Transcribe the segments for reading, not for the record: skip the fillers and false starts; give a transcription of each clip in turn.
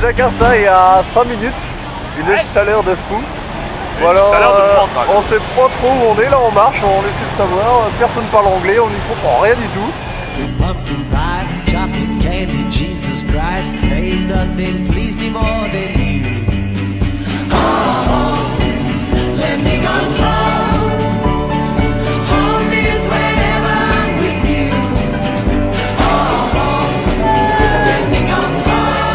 Jakarta il y a 5 minutes. Une chaleur de fou. Voilà, on sait pas trop où on est, là on marche, on essaie de savoir, personne parle anglais, on n'y comprend rien du tout. Pumpkin pie, chocolate candy, Jesus Christ, ain't nothing please me more than you. Oh, let me go home. Home is wherever I'm with you. Oh, let me go home.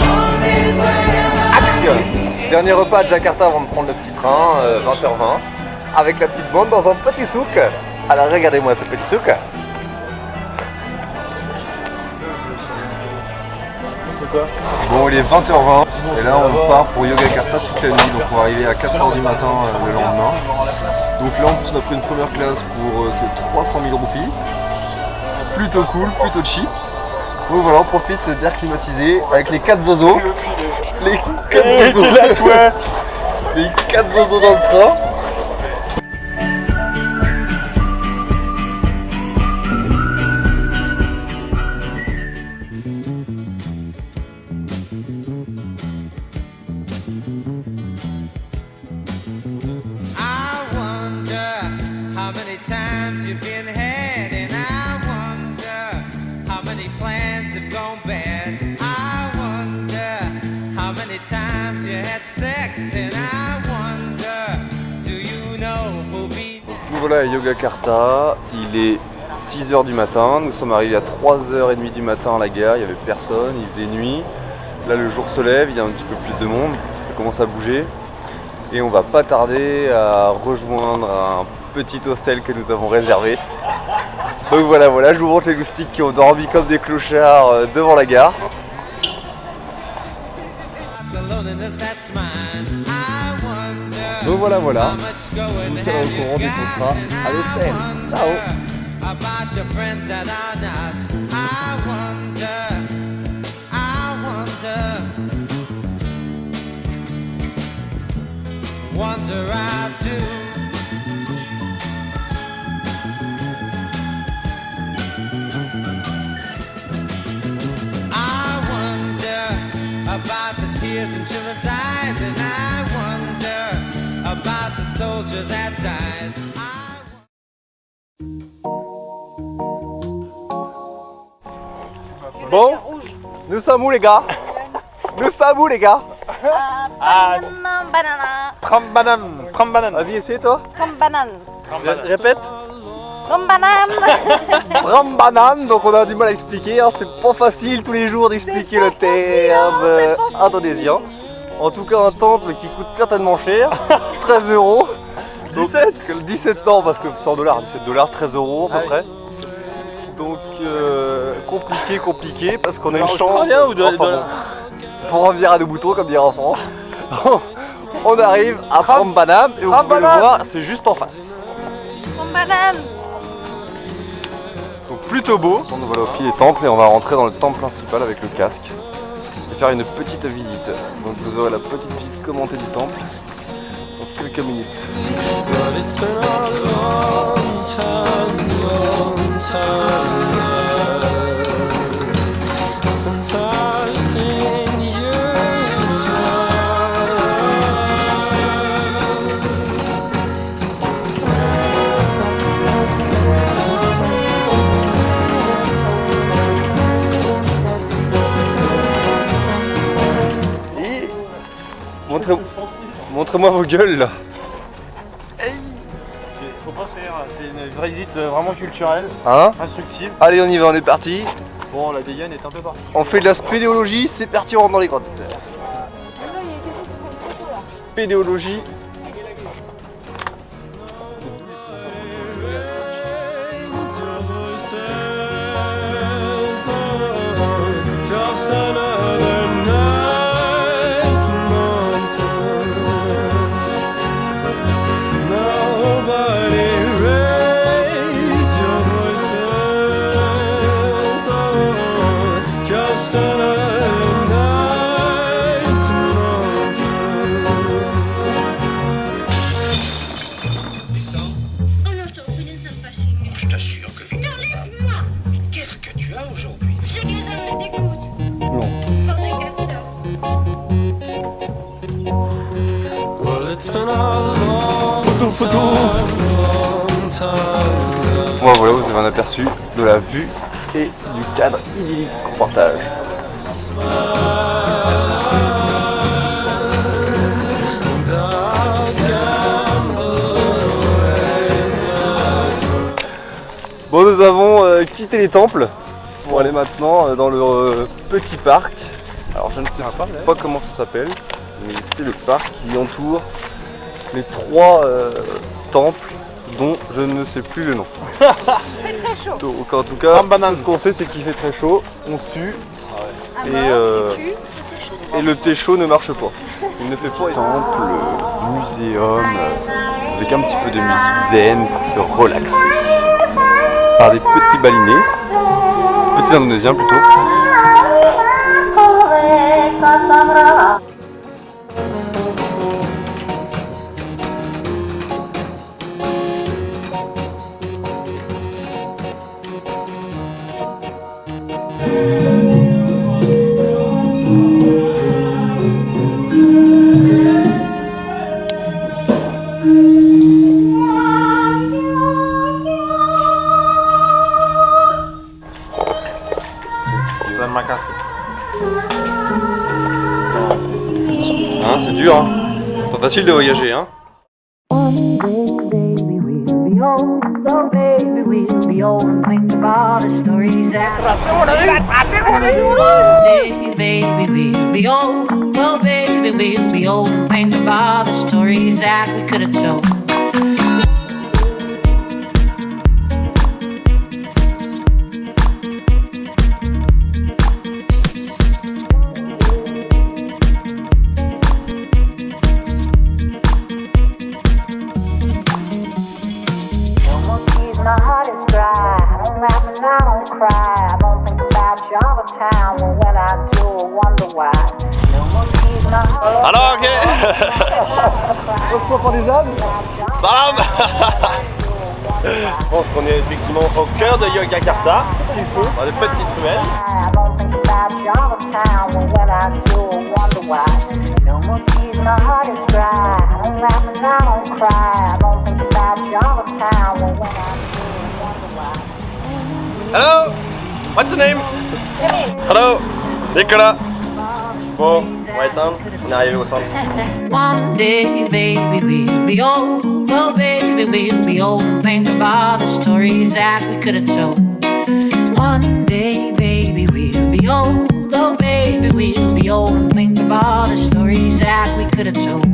Home is wherever. Action! Dernier repas à Jakarta avant de prendre le petit train, 20h20, avec la petite bande dans un petit souk. Alors regardez-moi ce petit souk. Bon, il est 20h20 et là on part pour Yogyakarta toute la nuit, donc on va arriver à 4h du matin le lendemain. Donc là en plus on a pris une première classe pour que 300 000 roupies. Plutôt cool, plutôt cheap. Donc voilà, on profite d'air climatisé avec les 4 zozos. Les 4 zozos. Les 4 zozos dans le train. How many times you've been had, and I wonder how many plans have gone bad. I wonder how many times you had sex, and I wonder, do you know who'll be. Nous voilà à Yogyakarta, il est 6h du matin, nous sommes arrivés à 3h30 du matin à la gare, il n'y avait personne, il faisait nuit. Là le jour se lève, il y a un petit peu plus de monde, ça commence à bouger. Et on va pas tarder à rejoindre un petit hostel que nous avons réservé. Donc voilà, je vous montre les loustiques qui ont dormi comme des clochards devant la gare. Donc voilà, je vous tiendrai au courant dès qu'on sera à l'hostel. Ciao! Wonder I do. I wonder about the tears in children's eyes, and I wonder about the soldier that dies. Bon, nous sommes où les gars? Nous sommes où les gars? Prambanan. Vas-y, essaie toi. Prambanan. Répète. Prambanan. Prambanan, donc on a du mal à expliquer, hein. C'est pas facile tous les jours d'expliquer le terme indonésien. En tout cas un temple qui coûte certainement cher, 13 €. 17 non, parce que 100 $, 17 $, 13 € à peu près. Donc compliqué parce qu'on a une chance. Australien ou de pour revenir à nos boutons comme dirait en France. On arrive à Prambanan et vous pouvez le voir, c'est juste en face. Prambanan. Donc plutôt beau. On nous voilà au pied des temples et on va rentrer dans le temple principal avec le casque et faire une petite visite. Donc vous aurez la petite visite commentée du temple dans quelques minutes. Et montrez-moi vos gueules là. Faut pas se rire, c'est une vraie visite vraiment culturelle, Hein? instructive. Allez, on y va, on est parti. Bon, la dégaine est un peu partie. On fait de la spéléologie, c'est parti, on rentre dans les grottes. Spéléologie. Photo, photo. Bon, voilà, vous avez un aperçu de la vue et du cadre idyllique qu'on partage. Bon, nous avons quitté les temples pour aller maintenant dans le petit parc. Alors je ne sais pas comment ça s'appelle, mais c'est le parc qui entoure les 3 temples dont je ne sais plus le nom. Il fait très chaud. Donc en tout cas, tout ce qu'on sait c'est qu'il fait très chaud, on sue et le thé chaud ne marche pas. Il ne fait pas temple, muséum, avec un petit peu de musique zen pour se relaxer. Par des petits balinés, petits indonésiens plutôt. Hein, c'est dur, hein. Pas facile de voyager, hein. One day, baby, we'll be old. Oh, baby, we'll be old and think of all the stories that One day, baby, we'll be old. Oh, baby, we'll be old and think of all the stories that we could have told. My heart is dry, I don't laugh and I don't cry. I don't think about you all the time, but when I do, I wonder why. No more tears, my heart. Alors, ok. Salam. Je pense qu'on est effectivement au cœur de Yogyakarta, dans les petites ruelles. I don't think about you all the time, but when I do, I wonder why. No more tears, my heart is dry. I don't laugh and I don't cry. I don't think about you all the time, but when I do, I wonder why. Hello. What's your name? Hello. Nicolas. Bon, Whiteland, on est arrivé au centre. One day, baby, we'll be old. Oh, baby, we'll be old and think of all the stories that we could have told. One day, baby, we'll be old. Oh, baby, we'll be old and think of all the stories that we could have told.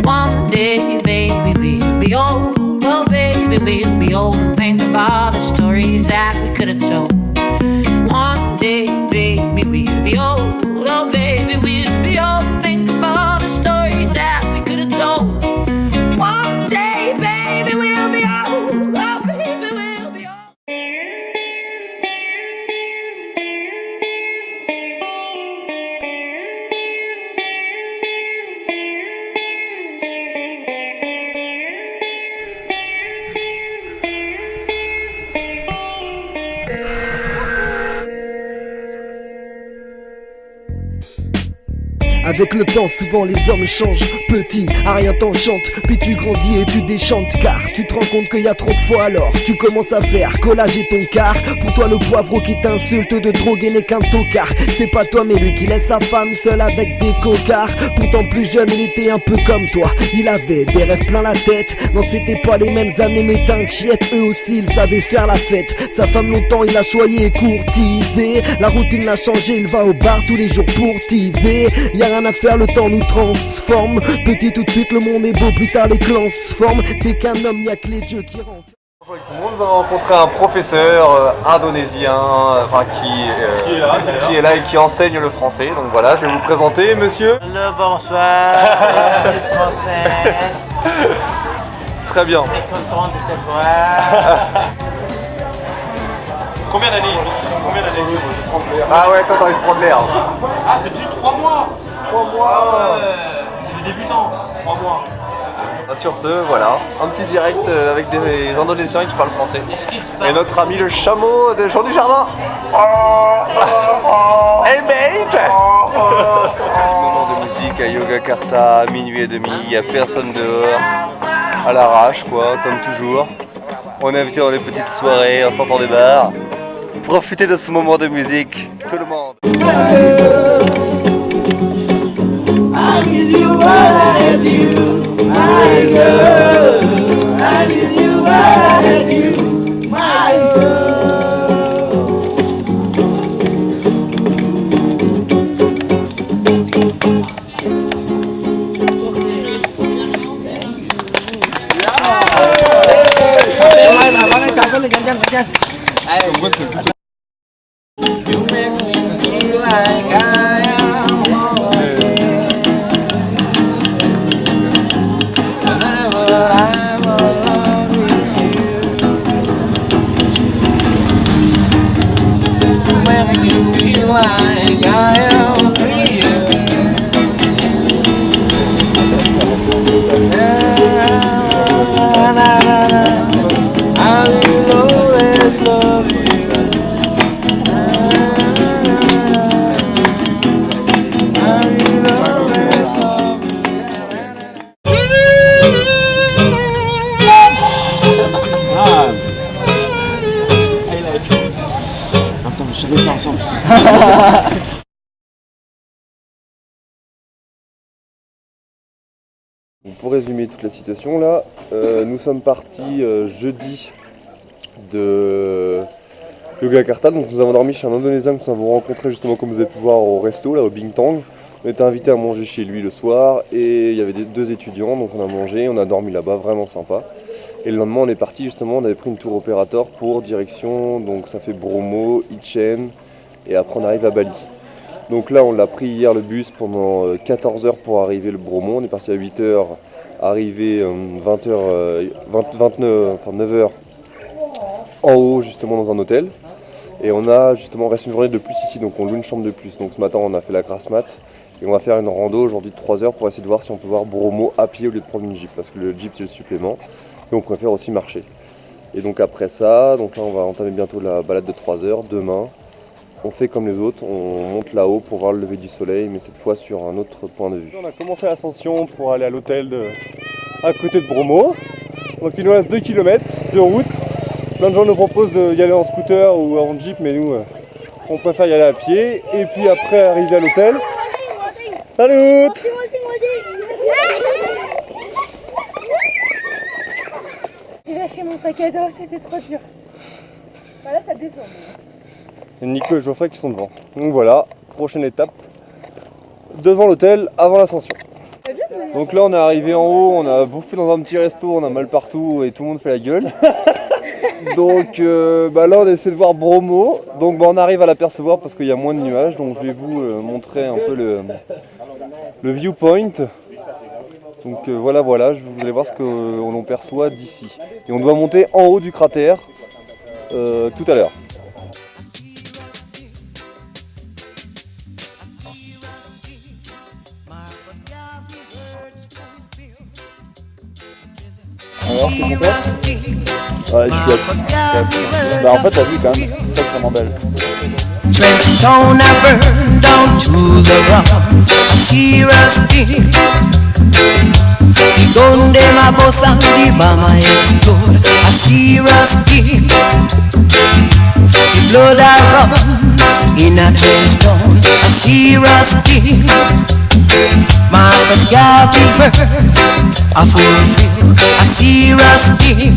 One day, baby, we'll be old. Oh, baby, we'll be old and think of all the stories that we could have told. One day, baby, we'll be old. Oh, baby, we'll be old and think of all the stories that we could have told. One day, baby, we'll be old. Oh, baby, we'll be old. Avec le temps, souvent les hommes changent. Petit, à rien t'enchante. Puis tu grandis et tu déchantes. Car tu te rends compte qu'il y a trop de fois alors tu commences à faire collager ton quart. Pour toi le poivreau qui t'insulte de droguer n'est qu'un tocard. C'est pas toi mais lui qui laisse sa femme seule avec des cocards. Pourtant plus jeune il était un peu comme toi. Il avait des rêves plein la tête. Non c'était pas les mêmes années mais t'inquiète. Eux aussi ils savaient faire la fête. Sa femme longtemps il a choyé et courtisé. La routine l'a changé, il va au bar tous les jours pour teaser. Y'a rien à faire, le temps nous transforme. Petit tout de suite le monde est beau, plus tard les clans se forment. T'es qu'un homme, y'a que les dieux qui rentrent. Bonjour tout le monde, nous avons rencontré un professeur indonésien qui est là et qui enseigne le français. Donc voilà, je vais vous présenter monsieur. Le bonsoir, les Français. Très bien. On est content de te voir. Combien d'années ils sont combien d'années? Ah ouais, toi t'as envie de prendre l'air. Ah, c'est juste 3 mois. 3 mois. C'est des débutants. 3 mois. Sur ce, voilà, un petit direct avec des Indonésiens qui parlent français. Et notre ami le chameau de Jean du Jardin. Hey mate. Moment de musique, jusqu'à Yogyakarta à minuit et demi, il n'y a personne dehors, à l'arrache quoi, comme toujours. On est invité dans des petites soirées en sortant des bars. Profitez de ce moment de musique, tout le monde. Pour résumer toute la situation là, nous sommes partis jeudi de Yogyakarta, donc nous avons dormi chez un Indonésien que nous avons rencontré justement comme vous avez pu voir au resto là au Bintang. On était invités à manger chez lui le soir et il y avait deux étudiants, donc on a mangé, on a dormi là-bas, vraiment sympa. Et le lendemain on est parti justement, on avait pris une tour opérateur pour direction, donc ça fait Bromo, Ichen et après on arrive à Bali. Donc là on l'a pris hier le bus pendant 14 heures pour arriver le Bromo, on est parti à 8 h, arrivé 9 h en haut justement dans un hôtel. Et on a justement resté une journée de plus ici, donc on loue une chambre de plus. Donc ce matin on a fait la grasse mat et on va faire une rando aujourd'hui de 3 heures pour essayer de voir si on peut voir Bromo à pied au lieu de prendre une jeep, parce que le jeep c'est le supplément. Donc on va faire aussi marcher. Et donc après ça, donc là on va entamer bientôt la balade de 3 heures. Demain, on fait comme les autres, on monte là-haut pour voir le lever du soleil, mais cette fois sur un autre point de vue. On a commencé l'ascension pour aller à l'hôtel à côté de Bromo. Donc il nous reste 2 km de route. Plein de gens nous proposent d'y aller en scooter ou en jeep, mais nous on préfère y aller à pied. Et puis après arriver à l'hôtel. Salut! J'ai lâché mon sac à dos, c'était trop dur. Voilà, ça descend. Et Nico et Geoffrey qui sont devant. Donc voilà, prochaine étape, devant l'hôtel, avant l'ascension. Donc là on est arrivé en haut, on a bouffé dans un petit resto, on a mal partout et tout le monde fait la gueule. Donc là on essaie de voir Bromo, donc on arrive à l'apercevoir parce qu'il y a moins de nuages, donc je vais vous montrer un peu le viewpoint. Donc voilà, vous allez voir ce qu'on perçoit d'ici. Et on doit monter en haut du cratère tout à l'heure. Alors, t'es content? Ouais, je suis bah en fait, t'as vu quand même, c'est vraiment belle. Trenchtown I burned down to the ground. I see rusty. The gun dem a bust and the bomb a explode. I see rusty. The blood a run in a trenchtown. I see rusty. Marcus Garvey bird a fulfill. I see rusty.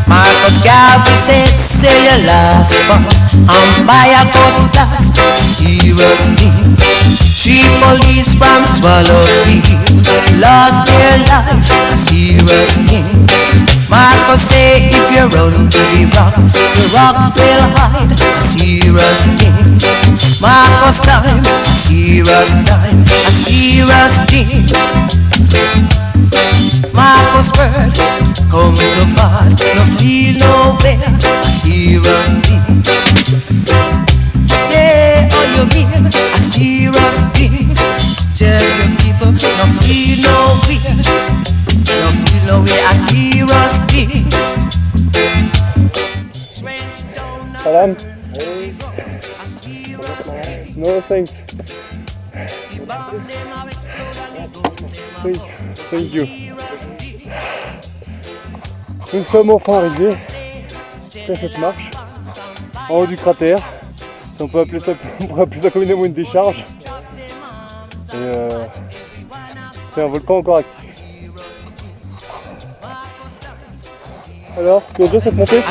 Marcus Garvey said, sell your last box and buy a cutlass. Serious thing. 3 police from Swallowfield lost their life. A serious thing. Marcus say, if you run to the rock will hide. A serious thing. Marcus time, a serious time, a serious thing. Marcus word come to pass, no feel nowhere, a serious thing. Yeah, all you mean, a serious thing. Tell your people, no feel nowhere, no feel nowhere, a serious thing. Salam. No thanks. Thank you. Nous sommes enfin arrivés après cette marche en haut du cratère. On peut appeler ça communément une décharge. Et c'est un volcan encore actif. Alors, tu as déjà cette montée?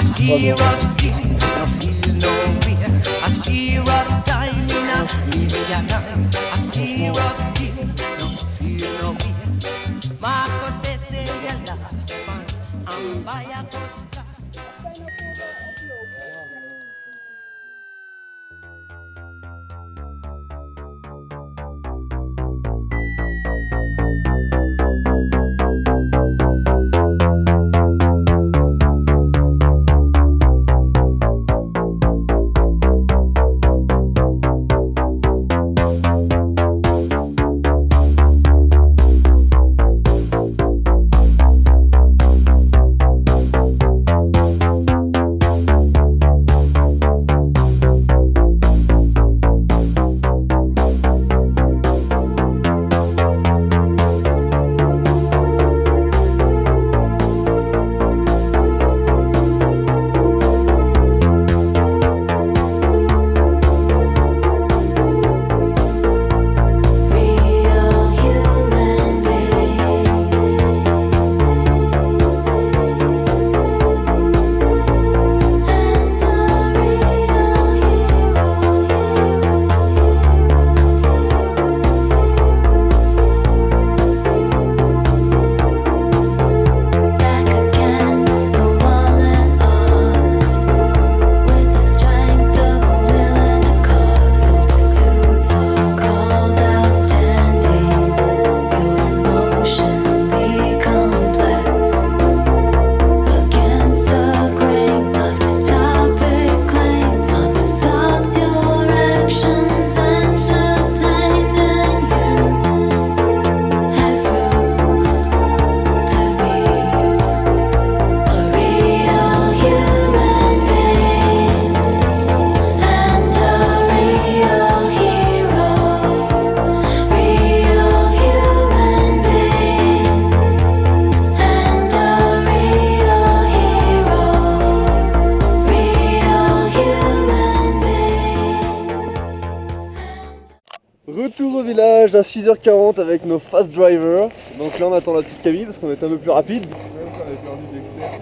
Retour au village à 6h40 avec nos fast drivers. Donc là on attend la petite Camille parce qu'on est un peu plus rapide. Même si on avait perdu d'expert.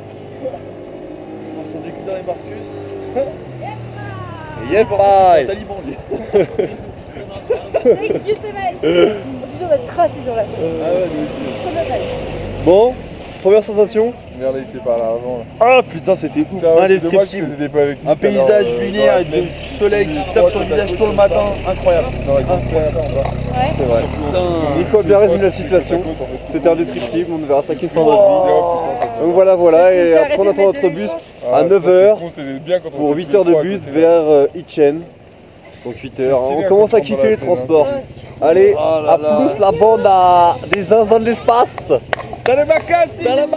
On se dit que dans les Marcus. Yep bye. Taliban lui. Thank you so much. On va te tracer sur la tête. Ah ouais nous aussi. Bon, première sensation. Merde, il s'est parlé avant là. Ah putain c'était ouf, indescriptible. Un paysage lunaire et du soleil qui tape sur le visage tout le matin, incroyable. C'est vrai. Nico a bien résumé la situation, c'était indescriptible, on ne verra ça qu'une fois dans notre vie. Donc voilà, et après on attend notre bus à 9h pour 8 heures de bus vers Itchen. Donc 8h, on commence à kiffer les transports. Allez, à plus la bande des zinzins de l'espace. Dans les vacances, les gars.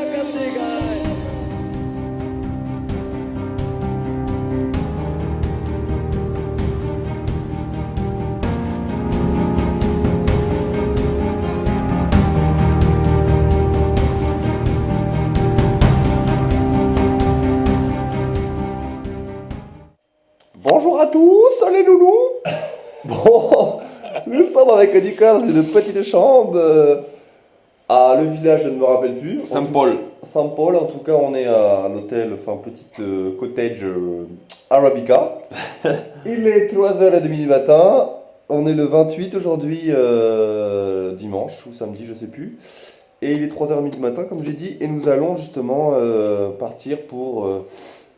Bonjour à tous, les loulous. Bon, nous sommes avec Nicolas dans une petite chambre à le village, je ne me rappelle plus. Saint-Paul. Saint-Paul, en tout cas on est à un hôtel, enfin petite cottage Arabica. Il est 3h30 du matin, on est le 28 aujourd'hui, dimanche ou samedi, je sais plus. Et il est 3h30 du matin comme j'ai dit, et nous allons justement partir pour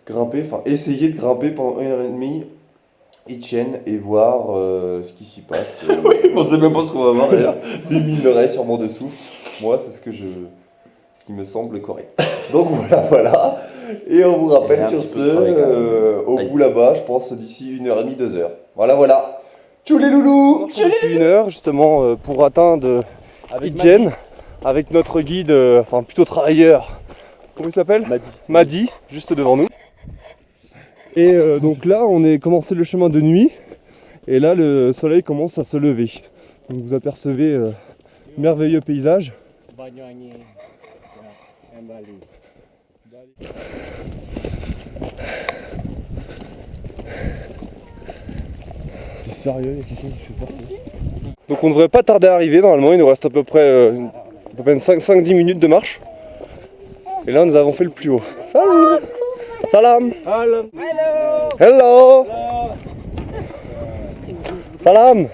grimper, enfin essayer de grimper pendant 1h30 Itchen et voir ce qui s'y passe. Oui, on sait même pas ce qu'on va voir d'ailleurs. Des minerais sûrement dessous. Moi, c'est ce qui me semble correct. Donc voilà. Et on vous rappelle sur ce, au bout là-bas, je pense d'ici 1h30, 2h. Voilà. Tchou les loulous. Une heure justement pour atteindre Itchen avec notre guide, enfin plutôt travailleur. Comment il s'appelle? Madi, juste devant nous. Et donc là, on est commencé le chemin de nuit. Et là, le soleil commence à se lever. Donc vous apercevez merveilleux paysage. T'es sérieux, il y a quelqu'un qui s'est porté. Donc on ne devrait pas tarder à arriver normalement, il nous reste à peu près 5-10 minutes de marche. Et là nous avons fait le plus haut. Salut. Salam. Hello. Hello. Salam.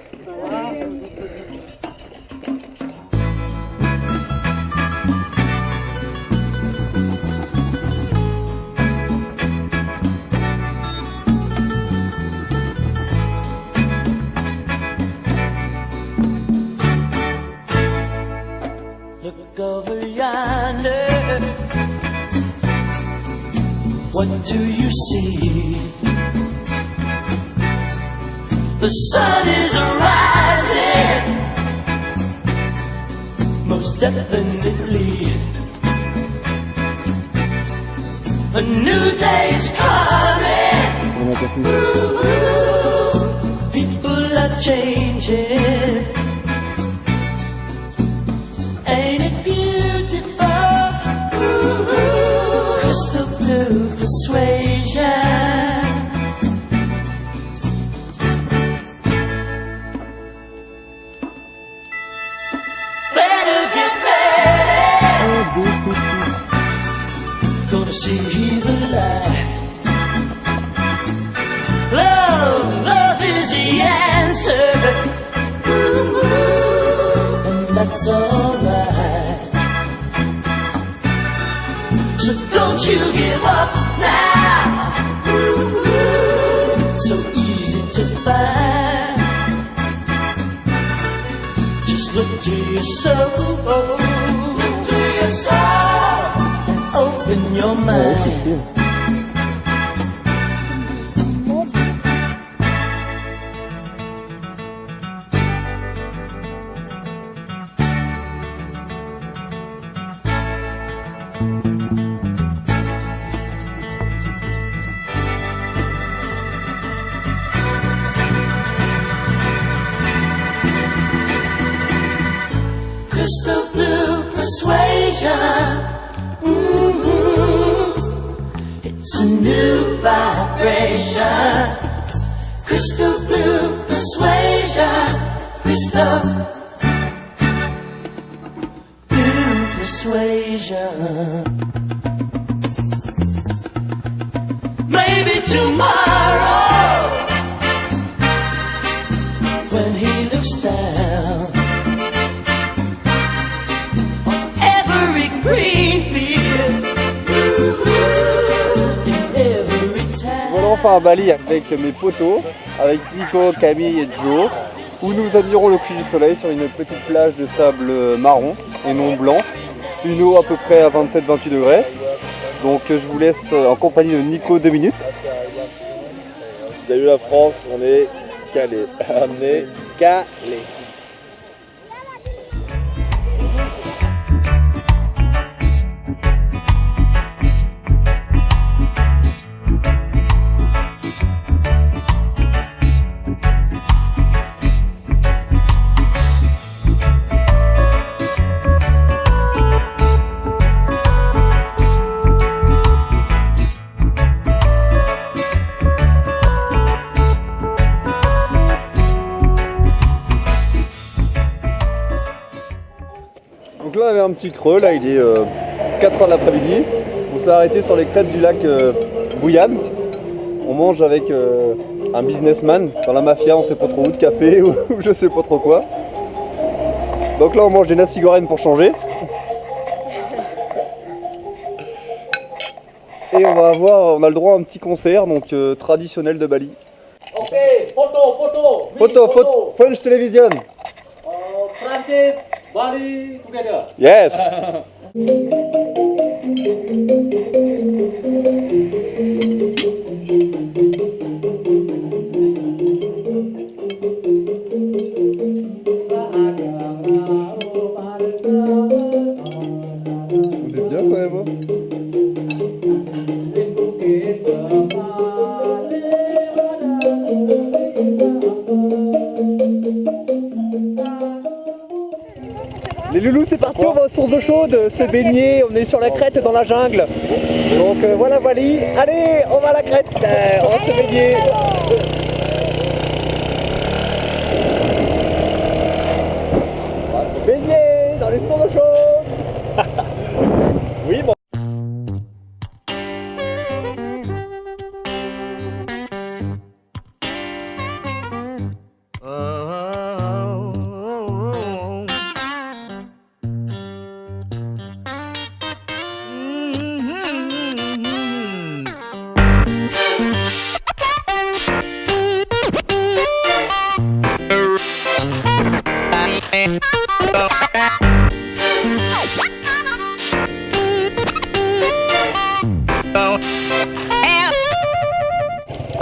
Look over yonder. What do you see? The sun is rising, most definitely. A new day's coming. Ooh, people are changing. Ain't it beautiful? Ooh, crystal blue persuasion. Better get ready. Gonna see the light. Love is the answer. Ooh, and that's alright. So don't you give up now. Ooh, so easy to find. Just look to your soul. Look to your soul and open your mind. Crystal blue persuasion. It's a new vibration. Crystal blue persuasion. Crystal blue persuasion. Maybe tomorrow, when he looks down on every green field, in every town. Voilà enfin à Bali avec mes potos, avec Nico, Camille et Joe, où nous admirons le coucher du soleil sur une petite plage de sable marron et non blanc, une eau à peu près à 27-28 degrés. Donc je vous laisse en compagnie de Nico 2 minutes. Salut la France, on est calé. On est calé. Donc là on avait un petit creux, là il est 4h de l'après-midi. On s'est arrêté sur les crêtes du lac Bouillane. On mange avec un businessman dans la mafia, on sait pas trop où, de café ou je sais pas trop quoi. Donc là on mange des nasi goreng pour changer. Et on a le droit à un petit concert donc traditionnel de Bali. Ok, photo. French Television. Francis, Bali, together. Yes. On est bien quand même. Hein. Les loulous, c'est parti, on va aux sources d'eau chaude, se baigner, on est sur la crête dans la jungle. Donc voilà, Wally. Allez, on va à la crête, on va se baigner. On va se baigner dans les sources d'eau chaude. Oui, bon.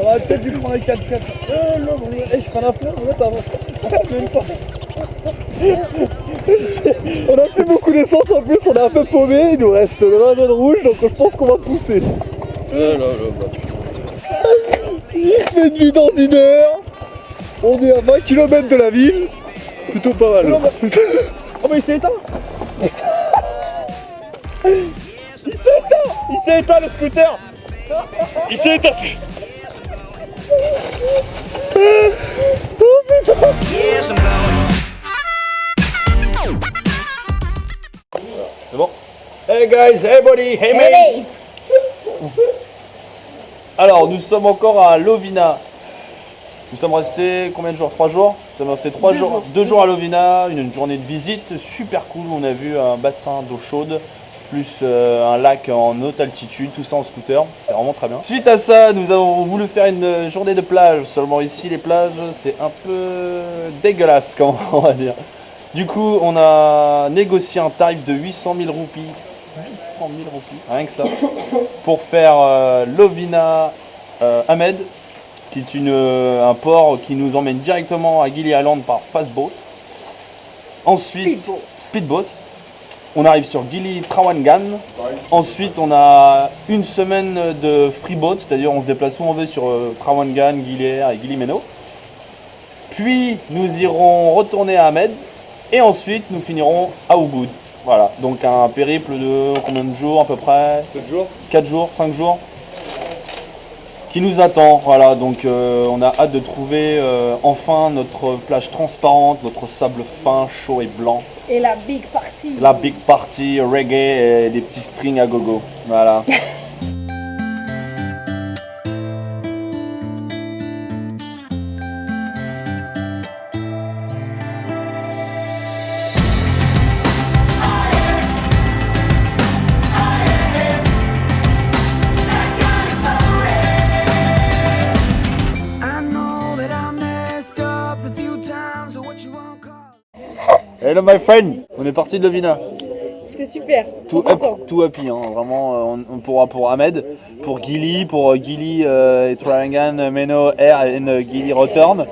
On va peut-être lui prendre les 4x4. Je prends un fleur, on va même pas. On a fait beaucoup d'essence en plus, on est un peu paumé, il nous reste le zone rouge, donc je pense qu'on va pousser. Il fait nuit dans 1 heure, on est à 20 km de la ville, plutôt pas mal. Oh mais il s'est éteint. Il s'est éteint le scooter. Il s'est éteint. Oh putain. C'est bon. Hey guys, hey buddy, hey mate. Alors nous sommes encore à Lovina. Nous sommes restés combien de jours? 3 jours? Nous sommes restés 3 jours, 2 jours à Lovina, une journée de visite super cool. On a vu un bassin d'eau chaude, plus un lac en haute altitude, tout ça en scooter, c'était vraiment très bien. Suite à ça, nous avons voulu faire une journée de plage, seulement ici les plages c'est un peu dégueulasse, comme on va dire. Du coup on a négocié un tarif de 800 000 roupies, 800 000 roupies, rien que ça, pour faire Lovina Ahmed, qui est un port qui nous emmène directement à Gili Island par fastboat. Ensuite, speedboat. On arrive sur Gili Trawangan. Ensuite, on a une semaine de freeboat, c'est-à-dire on se déplace où on veut sur Trawangan, Gili Air et Gili Meno. Puis, nous irons retourner à Ahmed. Et ensuite, nous finirons à Ubud. Voilà, donc un périple de combien de jours à peu près? 7 jours 4 jours, 5 jours qui nous attend. Voilà, donc on a hâte de trouver enfin notre plage transparente, notre sable fin, chaud et blanc. Et la big party. La big party, reggae et des petits springs à gogo. Voilà. Hello my friend, on est parti de Lovina. C'était super. Tout happy, hein. Vraiment pour Ahmed, pour Gili, et Trawangan, Meno, Air et Gili Return.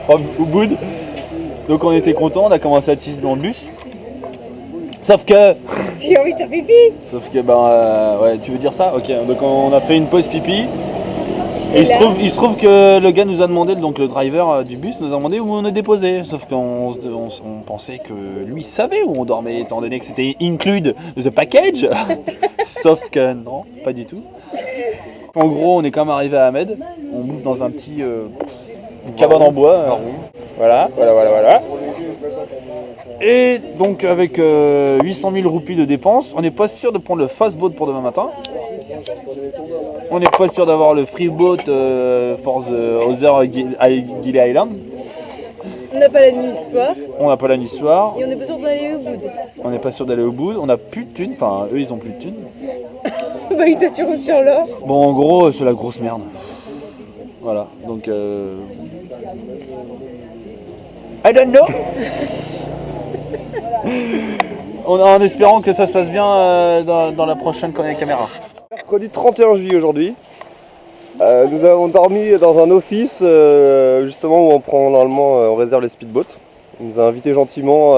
From Ubud. Donc on était contents, on a commencé à tisser dans le bus. Sauf que... J'ai envie de faire pipi. Sauf que ouais, tu veux dire ça? Ok, donc on a fait une pause pipi. Et il se trouve que le gars nous a demandé, donc le driver du bus nous a demandé où on est déposé. Sauf qu'on pensait que lui savait où on dormait, étant donné que c'était included the package. Sauf que non, pas du tout. En gros, on est quand même arrivé à Ahmed. On bouffe dans un petit une cabane en bois. Voilà. Et donc avec 800 000 roupies de dépenses, on n'est pas sûr de prendre le fastboat pour demain matin. On n'est pas sûr d'avoir le freeboat for the other Gili Island. On n'a pas la nuit ce soir. On n'a pas la nuit ce soir. Et on n'est pas sûr d'aller au bout. On n'est pas sûr d'aller au bout. On n'a plus de thunes. Enfin, eux, ils ont plus de thunes. Bah, ils t'assurent sur l'or. Bon, en gros, c'est la grosse merde. Voilà. Donc, I don't know. En espérant que ça se passe bien dans la prochaine caméra. Mercredi 31 juillet aujourd'hui. Nous avons dormi dans un office justement où on prend normalement, on réserve les speedboats. On nous a invité gentiment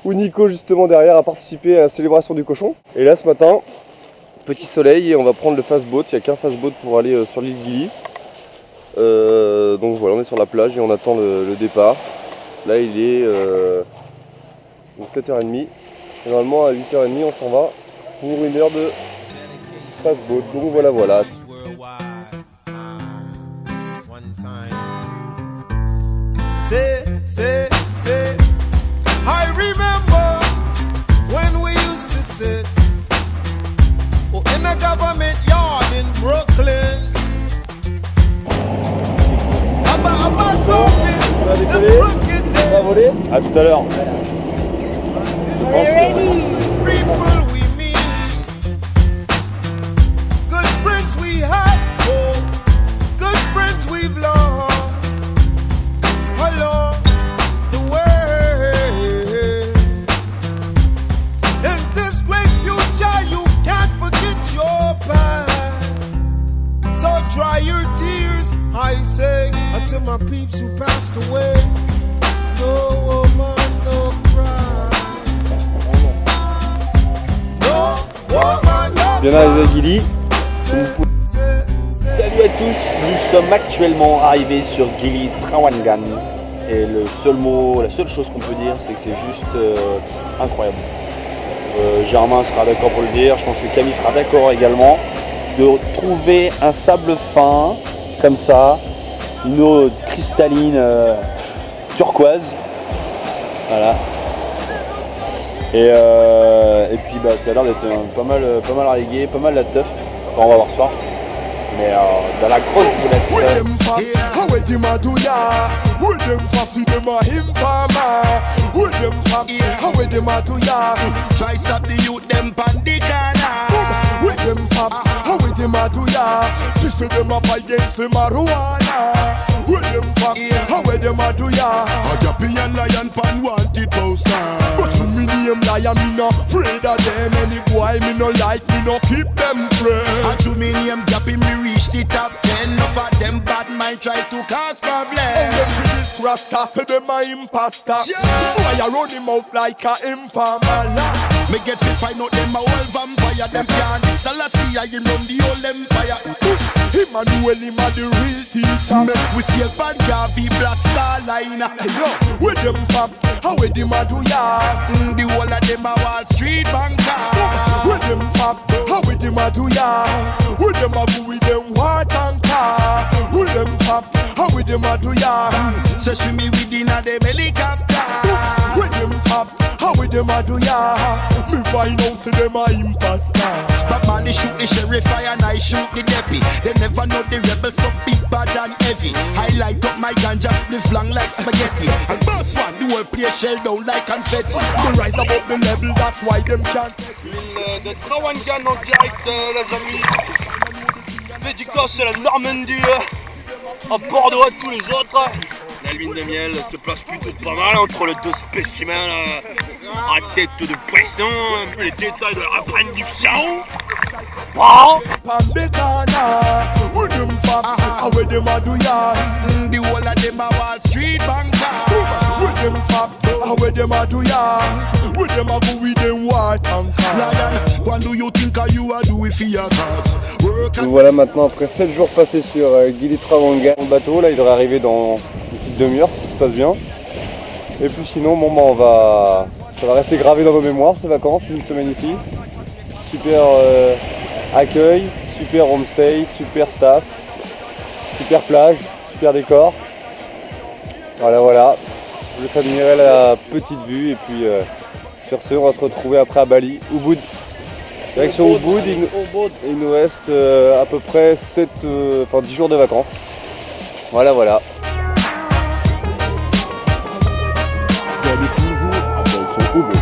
où Nico justement derrière a participé à la célébration du cochon. Et là ce matin, petit soleil et on va prendre le fastboat. Il n'y a qu'un fastboat pour aller sur l'île Gili. Donc voilà, on est sur la plage et on attend le départ. Là il est donc 7h30. Et normalement à 8h30 on s'en va pour une heure de passe-boat. Donc voilà voilà. Say, I remember when we used to sit in a government yard in Brooklyn. About something, the crooked day. On va voler. À tout à l'heure. People we meet, good friends we had, oh, good friends we've lost along the way. In this great future, you can't forget your past. So dry your tears, I say, until my peeps who passed away. No woman, no cry. No woman, no Bien arrivé à Gili. Salut à tous, nous sommes actuellement arrivés sur Gili Trawangan. Et la seule chose qu'on peut dire, c'est que c'est juste incroyable. Germain sera d'accord pour le dire, je pense que Camille sera d'accord également. De trouver un sable fin, comme ça, une eau cristalline turquoise. Voilà. Et puis bah, ça a l'air d'être pas mal reggae, pas mal la teuf. Enfin, on va voir ce soir. Mais dans la grosse boulette. How them a do ya? A Japan lion pan wanted poster. But to me name lion, me no afraid of them. Any boy me no like, me no keep them friends. And to me name Japan, me reach the top 10. Enough of them bad mind try to cause problems. And them for this rasta say them a imposter. Boy I run him out like a informer. Me get to find out them a whole vampire. Them can't Selassie I him run the whole empire. Emmanuel him a the real teacher. Make we see a bad Gavi Black Star Line. Yo, where them from? How where them a do ya? The whole of them a Wall Street banker. Where them from? How where them a do ya? Where them a go with them war tanker? Where them from? How where them a do ya? So she me within a them helicopter. Where them from? How where them a do ya? Me find out say them a imposter. But man they shoot the sheriff and I shoot the deputy. They never know the rebels so big bad and heavy. I light up my ganja split long like spaghetti. And boss one the whole place shell down like confetti. Me rise above the level, that's why them can't. De Trawangan en direct, les amis. Dédicace à la Normandie, à Bordeaux à tous les autres. La lune de miel se place plutôt pas mal entre les deux spécimens à tête de poisson. Les détails de la production. Wow. The whole of them a Wall Street banker. With them fap, where them a do ya? With them a go with them war tanker. Lion, what do you think you a do if you a cause? Donc voilà, maintenant après 7 jours passés sur Gili Trawangan, le bateau, là il devrait arriver dans une petite demi-heure si tout se passe bien. Et puis sinon, bon bah ça va rester gravé dans nos mémoires ces vacances, une semaine ici. Super accueil, super homestay, super staff, super plage, super décor. Voilà, je vous admirer la petite vue et puis sur ce on va se retrouver après à Bali, Ubud. Direction Ubud, il nous reste à peu près 10 jours de vacances. Voilà. Ubud.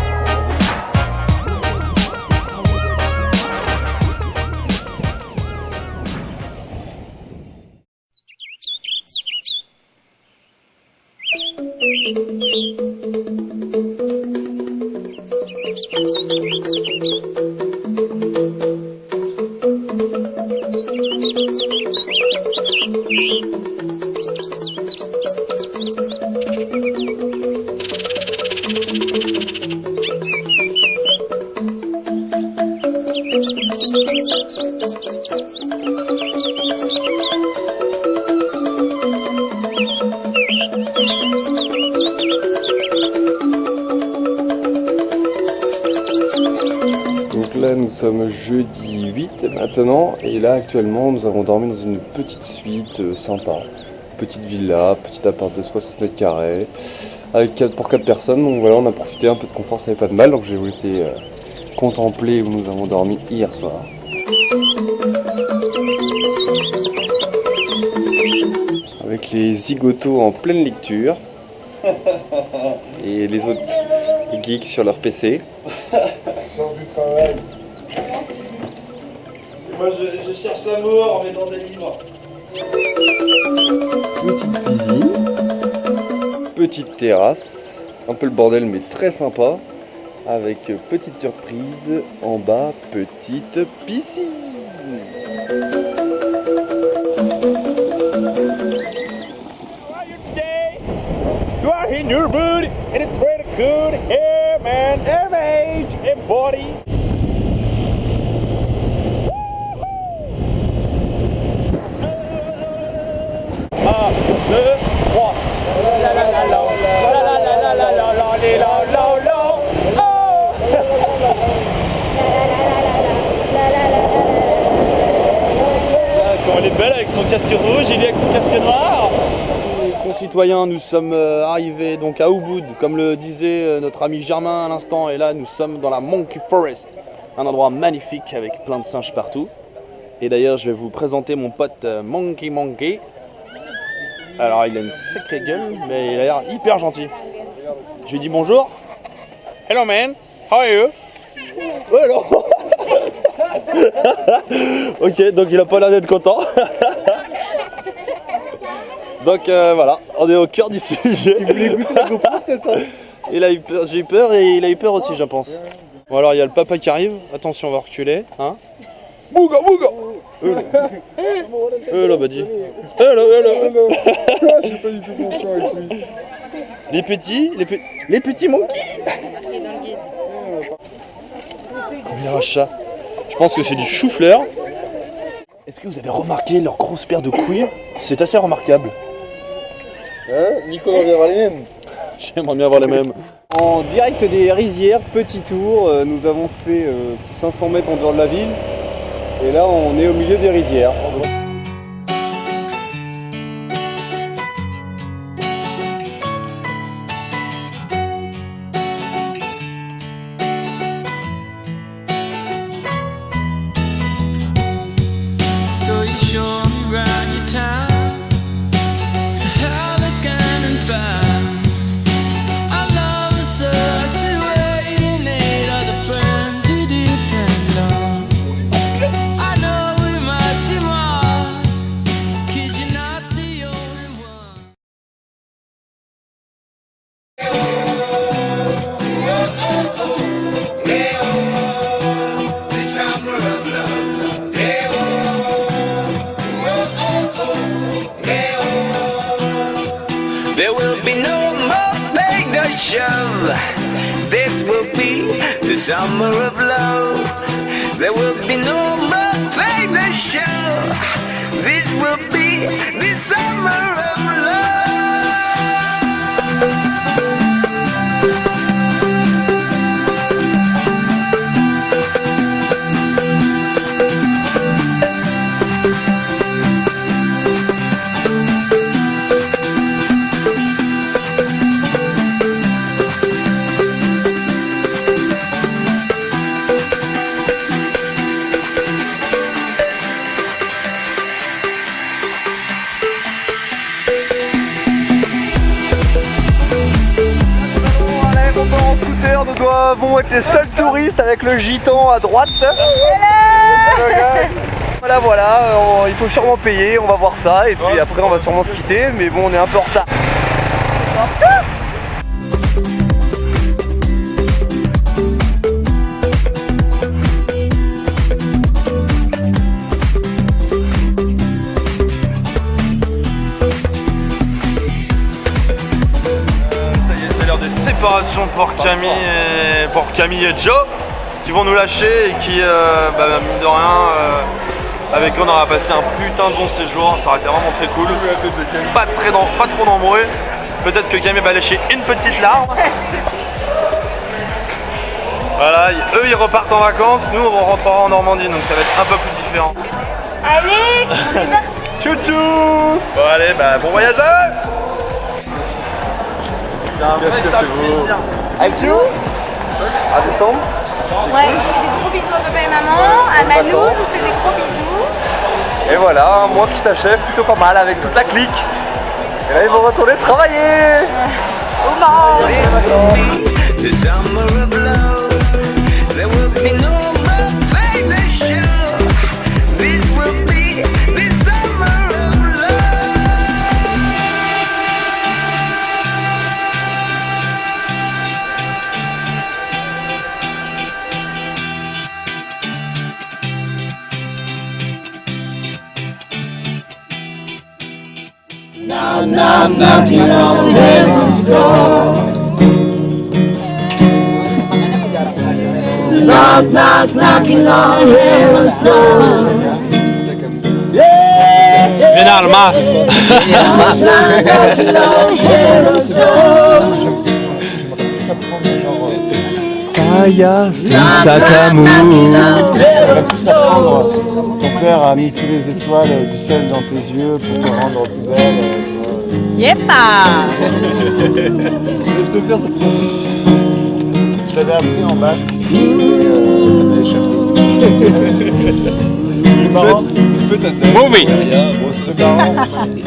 là nous sommes jeudi 8 maintenant et là actuellement nous avons dormi dans une petite suite sympa. Petite villa, petit appart de 60 mètres carrés avec pour 4 personnes. Donc voilà, on a profité un peu de confort, ça n'avait pas de mal. Donc je vais vous laisser contempler où nous avons dormi hier soir. Avec les zigotos en pleine lecture et les autres geeks sur leur PC. Du travail. Moi je cherche l'amour en mettant des livres. Petite piscine, petite terrasse, un peu le bordel mais très sympa, avec petite surprise en bas, petite piscine. You are in your booty and it's really good hair, man, and age and body. Un, deux, trois. La la la la la la la la la la la la la. Quand elle est belle avec son casque rouge et lui avec son casque noir. Concitoyens, nous sommes arrivés donc à Ubud, comme le disait notre ami Germain à l'instant, et là nous sommes dans la Monkey Forest, un endroit magnifique avec plein de singes partout. Et d'ailleurs je vais vous présenter mon pote Monkey. Alors il a une sacrée gueule, mais il a l'air hyper gentil. Je lui dis bonjour. Hello man, how are you? Ouais non. Ok, donc il a pas l'air d'être content. Donc voilà, on est au cœur du sujet. Il voulait goûter la GoPro peut-être. Il a eu peur, j'ai eu peur et il a eu peur aussi je pense. Bon alors il y a le papa qui arrive, attention on va reculer. Hein. Bouga bouga. Là Badji. Hello. J'ai pas du tout confiant avec lui. Les petits monkeys. Combien de chat. Je pense que c'est du chou-fleur. Est-ce que vous avez remarqué leur grosse paire de couilles? C'est assez remarquable. Hein? Nico va bien avoir les mêmes. J'aimerais bien avoir les mêmes. En direct des rizières, petit tour, nous avons fait 500 mètres en dehors de la ville. Et là on est au milieu des rizières. There will be no more fake no show. This will be the summer of love. There will be no more fake no show. This will be the summer of love. Nous devons être les seuls touristes avec le gitan à droite. Voilà, il faut sûrement payer, on va voir ça et puis après on va sûrement se quitter, mais bon on est un peu en retard. Séparation pour Camille et Joe qui vont nous lâcher et qui, mine de rien, avec eux on aura passé un putain de bon séjour, ça aurait été vraiment très cool, pas trop nombreux, peut-être que Camille va lâcher une petite larme. Voilà, eux ils repartent en vacances, nous on rentrera en Normandie, donc ça va être un peu plus différent. Allez, on est parti. Tchou-tchou. Bon allez, bah bon voyage à eux. Qu'est-ce que c'est beau. Avec nous À décembre. Ouais, je fais des gros bisous à papa et maman, à Malou, je vous fais des gros bisous. Et voilà, un mois qui s'achève plutôt pas mal avec toute la clique. Et là ils vont retourner travailler. The summer of love, there will be no more vacation. This will be the summer of Knock, knock, knocking on heaven's door. Knock, knock, knocking on heaven's door. Final mas. Knock, knock, knocking on heaven's door. Saya, Sakamu. ton père a mis tous les étoiles du ciel dans tes yeux pour te rendre plus belle. Yepa. Je l'avais appris en basque. Ça m'a échappé. C'est marrant. Movie. C'était marrant. Il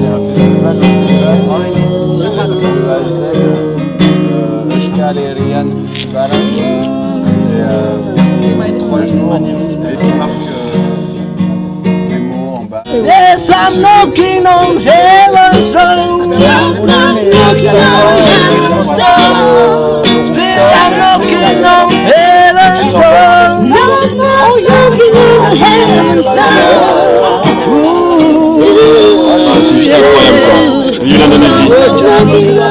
y a un festival dans le HZ, Euskal Herrian Festival. Et 3 jours. Et tu marques des mots en bas. Yes, I'm knocking on heaven's door. Knock, knock, knocking on heaven's door. Still I'm knocking on heaven's door. Knock, knock, knocking on heaven's door. Ooh, yeah. Il y a la magie.